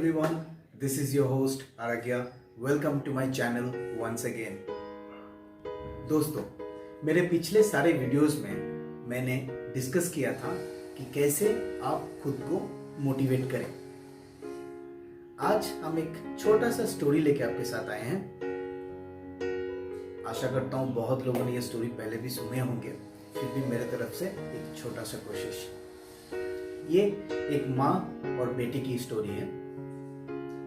everyone, this is your host Aragya. Welcome to my channel once again. दोस्तों, मेरे पिछले सारे वीडियोस में मैंने डिस्कस किया था कि कैसे आप खुद को मोटिवेट करें। आज हम एक छोटा सा स्टोरी लेके आपके साथ आए हैं। आशा करता हूँ बहुत लोगों ने ये स्टोरी पहले भी सुने होंगे, फिर भी मेरे तरफ से एक छोटा सा कोशिश। ये एक माँ और बेटी की स्टोरी है,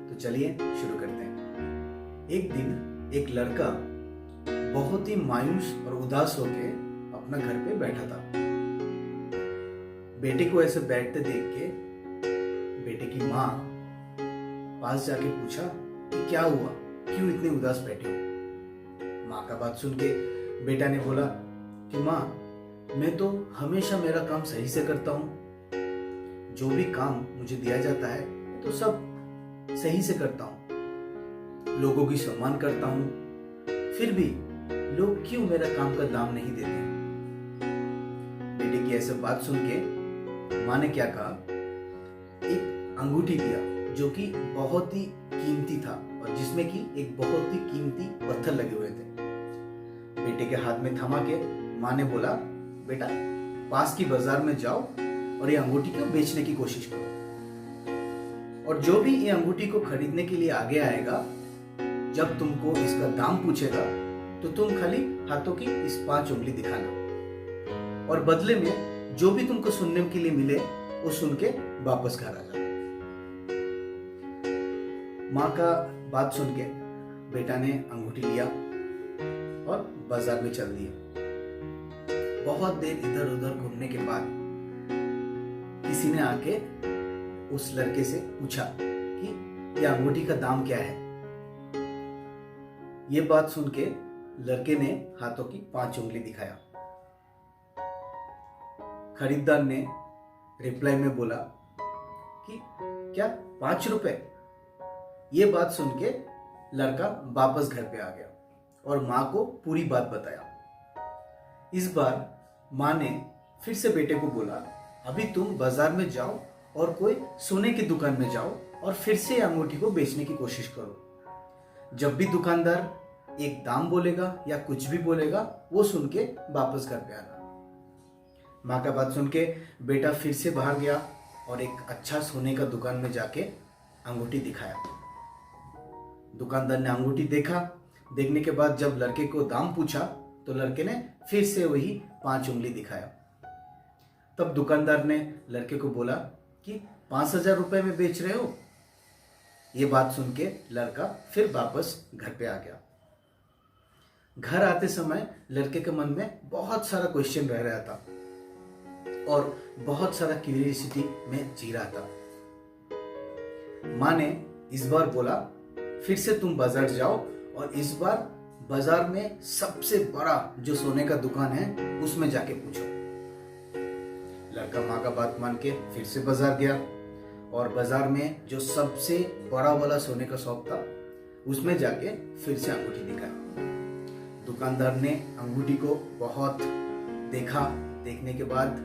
तो चलिए शुरू करते हैं। एक दिन एक लड़का बहुत ही मायूस और उदास होके अपना घर पे बैठा था। बेटे को ऐसे बैठते देख के बेटे की माँ पास जाके पूछा कि क्या हुआ, क्यों इतने उदास बैठे हो। माँ का बात सुन के बेटा ने बोला कि माँ, मैं तो हमेशा मेरा काम सही से करता हूँ, जो भी काम मुझे दिया जाता है तो सब सही से करता हूँ, लोगों की सम्मान करता हूँ, फिर भी लोग क्यों मेरा काम का दाम नहीं देते। बेटे की ऐसे बात सुन के माँ ने क्या कहा, एक अंगूठी दिया जो कि बहुत ही कीमती था और जिसमें कि एक बहुत ही कीमती पत्थर लगे हुए थे। बेटे के हाथ में थमा के माँ ने बोला, बेटा पास की बाजार में जाओ और ये अंगूठी को बेचने की कोशिश करो, और जो भी ये अंगूठी को खरीदने के लिए आगे आएगा, जब तुमको इसका दाम पूछेगा तो तुम खाली हाथों की इस 5 उंगली दिखाना, और बदले में जो भी तुमको सुनने के लिए मिले वो सुन के वापस घर आ जाओ। माँ का बात सुन के बेटा ने अंगूठी लिया और बाजार में चल दिया। बहुत देर इधर उधर घूमने के बाद किसी ने आके उस लड़के से पूछा कि यह अंगूठी का दाम क्या है। ये बात सुन के लड़के ने हाथों की 5 उंगली दिखाया। खरीदार ने रिप्लाई में बोला कि क्या 5 रुपए। ये बात सुन के लड़का वापस घर पे आ गया और माँ को पूरी बात बताया। इस बार माँ ने फिर से बेटे को बोला, अभी तुम बाजार में जाओ और कोई सोने की दुकान में जाओ और फिर से अंगूठी को बेचने की कोशिश करो। जब भी दुकानदार एक दाम बोलेगा या कुछ भी बोलेगा, वो सुन के वापस घर पे आना। माँ का बात सुन के बेटा फिर से बाहर गया और एक अच्छा सोने का दुकान में जाके अंगूठी दिखाया। दुकानदार ने अंगूठी देखा। देखने के बाद जब लड़के को दाम पूछा तो लड़के ने फिर से वही 5 उंगली दिखाया। तब दुकानदार ने लड़के को बोला कि 5,000 रुपए में बेच रहे हो। ये बात सुन के लड़का फिर वापस घर पे आ गया। घर आते समय लड़के के मन में बहुत सारा क्वेश्चन रह रहा था और बहुत सारा क्यूरियोसिटी में जी रहा था। माँ ने इस बार बोला, फिर से तुम बाजार जाओ और इस बार बाजार में सबसे बड़ा जो सोने का दुकान है उसमें जाके पूछो। लड़का माँ का बात मान के फिर से बाजार गया और बाजार में जो सबसे बड़ा वाला सोने का शॉप था उसमें जाके फिर से अंगूठी दिखाई। दुकानदार ने अंगूठी को बहुत देखा। देखने के बाद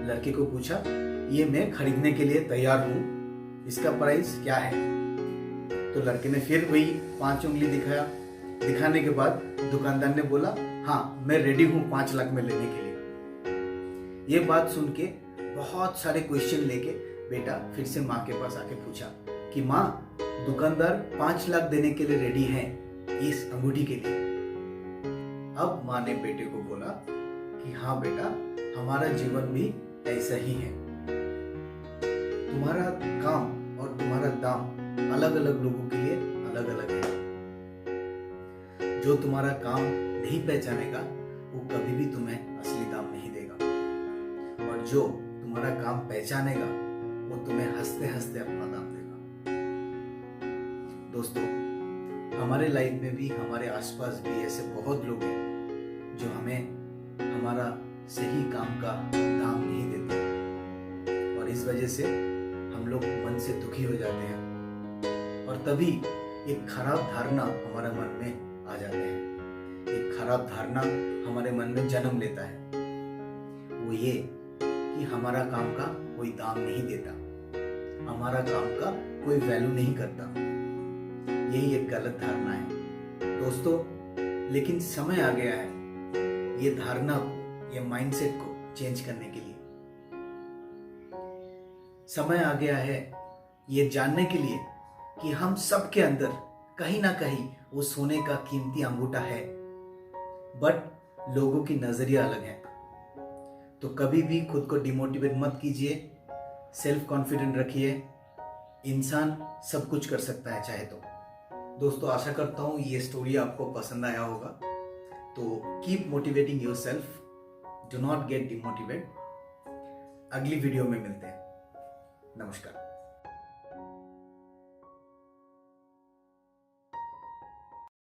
लड़के को पूछा, ये मैं खरीदने के लिए तैयार हूँ, इसका प्राइस क्या है। तो लड़के ने फिर वही 5 उंगली दिखाया। दिखाने के बाद दुकानदार ने बोला, हाँ मैं रेडी हूँ 5 लाख में लेने के लिए। ये बात सुन के बहुत सारे क्वेश्चन लेके बेटा फिर से माँ के पास आके पूछा कि माँ, दुकानदार 5 लाख देने के लिए रेडी है इस अंगूठी के लिए। अब माँ ने बेटे को बोला कि हाँ बेटा, हमारा जीवन भी ऐसा ही है। तुम्हारा काम और तुम्हारा दाम अलग अलग लोगों के लिए अलग अलग है। जो तुम्हारा काम नहीं पहचानेगा वो कभी भी तुम्हें असली दाम नहीं देगा, और जो तुम्हारा काम पहचानेगा वो तुम्हें हंसते हंसते अपना दाम देगा। दोस्तों, हमारे लाइफ में भी, हमारे आसपास भी ऐसे बहुत लोग हैं जो हमें हमारा सही काम का दाम नहीं देते, और इस वजह से हम लोग मन से दुखी हो जाते हैं और तभी एक खराब धारणा हमारे मन में आ जाते हैं। एक खराब धारणा हमारे मन में जन्म लेता है, वो ये कि हमारा काम का कोई दाम नहीं देता। हमारा काम का कोई वैल्यू नहीं करता। यही एक गलत धारणा है दोस्तों। लेकिन समय आ गया है ये धारणा को, ये माइंडसेट को चेंज करने के लिए। समय आ गया है ये जानने के लिए कि हम सबके अंदर कहीं ना कहीं वो सोने का कीमती अंगूठा है, बट लोगों की नजरिया अलग है। तो कभी भी खुद को डिमोटिवेट मत कीजिए, सेल्फ कॉन्फिडेंट रखिए। इंसान सब कुछ कर सकता है चाहे तो। दोस्तों आशा करता हूँ ये स्टोरी आपको पसंद आया होगा। तो keep motivating yourself, do not gate demotivate. अगली वीडियो में मिलते हैं। नमस्कार।